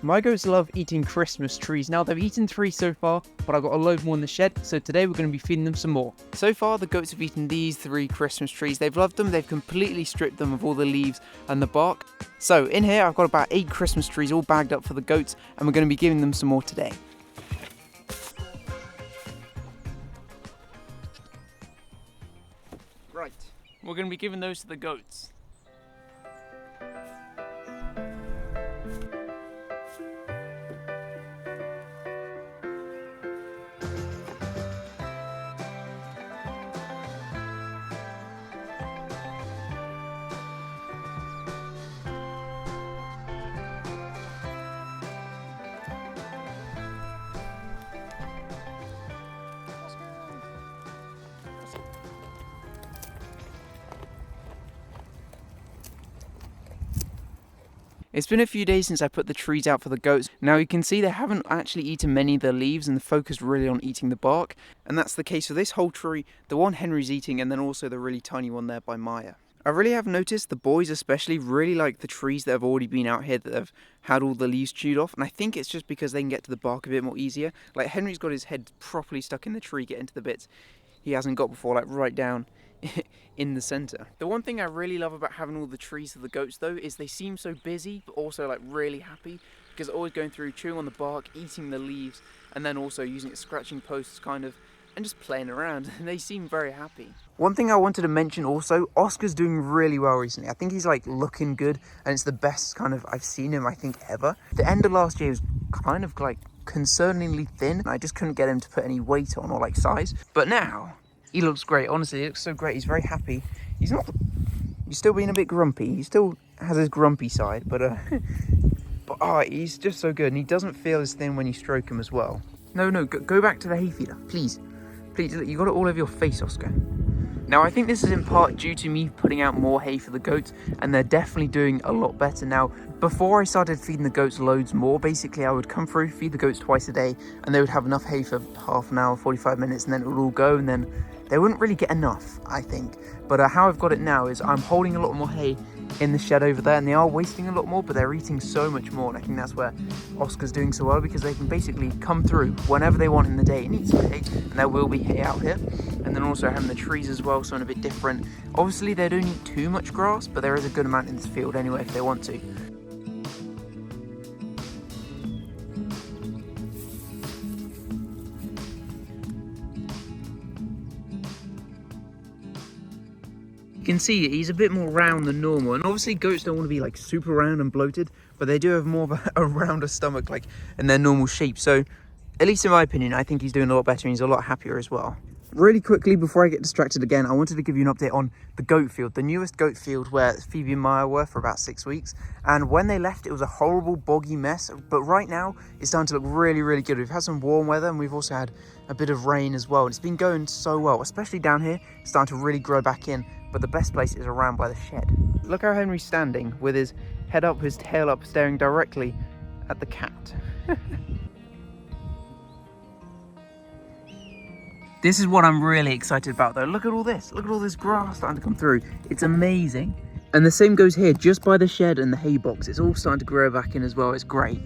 My goats love eating Christmas trees. Now they've eaten 3 so far, but I've got a load more in the shed, so today we're going to be feeding them some more. So far the goats have eaten these 3 Christmas trees. They've loved them, they've completely stripped them of all the leaves and the bark. So in here I've got about 8 Christmas trees all bagged up for the goats, and we're going to be giving them some more today. Right, we're going to be giving those to the goats. It's been a few days since I put the trees out for the goats. Now you can see they haven't actually eaten many of the leaves and focused really on eating the bark. And that's the case for this whole tree, the one Henry's eating, and then also the really tiny one there by Maya. I really have noticed the boys especially really like the trees that have already been out here that have had all the leaves chewed off. And I think it's just because they can get to the bark a bit more easier. Like Henry's got his head properly stuck in the tree, getting to the bits he hasn't got before, like right down in the center. The one thing I really love about having all the trees for the goats though is they seem so busy but also like really happy, because they're always going through chewing on the bark, eating the leaves, and then also using it scratching posts kind of and just playing around. And they seem very happy. One thing I wanted to mention also, Oscar's doing really well recently. I think he's like looking good, and it's the best kind of I've seen him I think ever. The end of last year was kind of like concerningly thin. I just couldn't get him to put any weight on or like size, but now he looks great. Honestly, he looks so great. He's very happy. He's still being a bit grumpy. He still has his grumpy side, but he's just so good, and he doesn't feel as thin when you stroke him as well. No, go back to the hay feeder, please. Please, look, you got it all over your face, Oscar. Now, I think this is in part due to me putting out more hay for the goats, and they're definitely doing a lot better now. Before I started feeding the goats loads more, basically I would come through, feed the goats twice a day, and they would have enough hay for half an hour, 45 minutes, and then it would all go, and then they wouldn't really get enough, I think. But how I've got it now is I'm holding a lot more hay in the shed over there, and they are wasting a lot more, but they're eating so much more, and I think that's where Oscar's doing so well, because they can basically come through whenever they want in the day and eat some hay, and there will be hay out here. And then also having the trees as well, so a bit different. Obviously they don't eat too much grass, but there is a good amount in this field anyway if they want to. You can see he's a bit more round than normal, and obviously goats don't want to be like super round and bloated, but they do have more of a rounder stomach like in their normal shape. So at least in my opinion, I think he's doing a lot better, and he's a lot happier as well. Really quickly before I get distracted again, I wanted to give you an update on the goat field, the newest goat field where Phoebe and Maya were for about 6 weeks. And when they left, it was a horrible boggy mess, but right now it's starting to look really, really good. We've had some warm weather, and we've also had a bit of rain as well. It's been going so well, especially down here. It's starting to really grow back in, but the best place is around by the shed. Look how Henry's standing with his head up, his tail up, staring directly at the cat. This is what I'm really excited about though. Look at all this. Look at all this grass starting to come through. It's amazing. And the same goes here, just by the shed and the hay box. It's all starting to grow back in as well. It's great.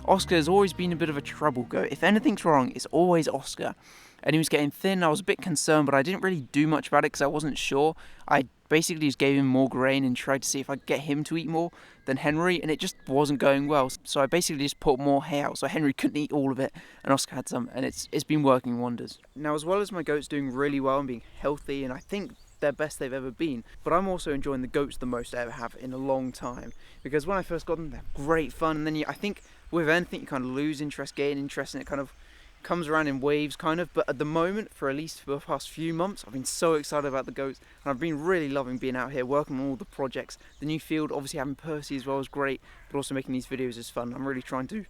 Oscar has always been a bit of a trouble goat. If anything's wrong, it's always Oscar. And he was getting thin. I was a bit concerned, but I didn't really do much about it because I wasn't sure. I basically just gave him more grain and tried to see if I could get him to eat more than Henry, and it just wasn't going well. So I basically just put more hay out so Henry couldn't eat all of it, and Oscar had some, and it's been working wonders. Now, as well as my goats doing really well and being healthy, and I think they're best they've ever been, but I'm also enjoying the goats the most I ever have in a long time, because when I first got them, they're great fun, and then I think with anything you kind of lose interest, gain interest, and it kind of comes around in waves kind of. But at the moment, for at least for the past few months, I've been so excited about the goats, and I've been really loving being out here working on all the projects. The new field, obviously having Percy as well is great, but also making these videos is fun. I'm really trying to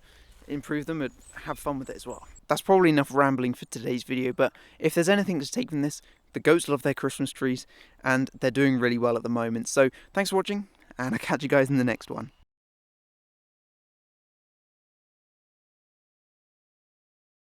improve them and have fun with it as well. That's probably enough rambling for today's video, but if there's anything to take from this, the goats love their Christmas trees and they're doing really well at the moment. So thanks for watching, and I'll catch you guys in the next one.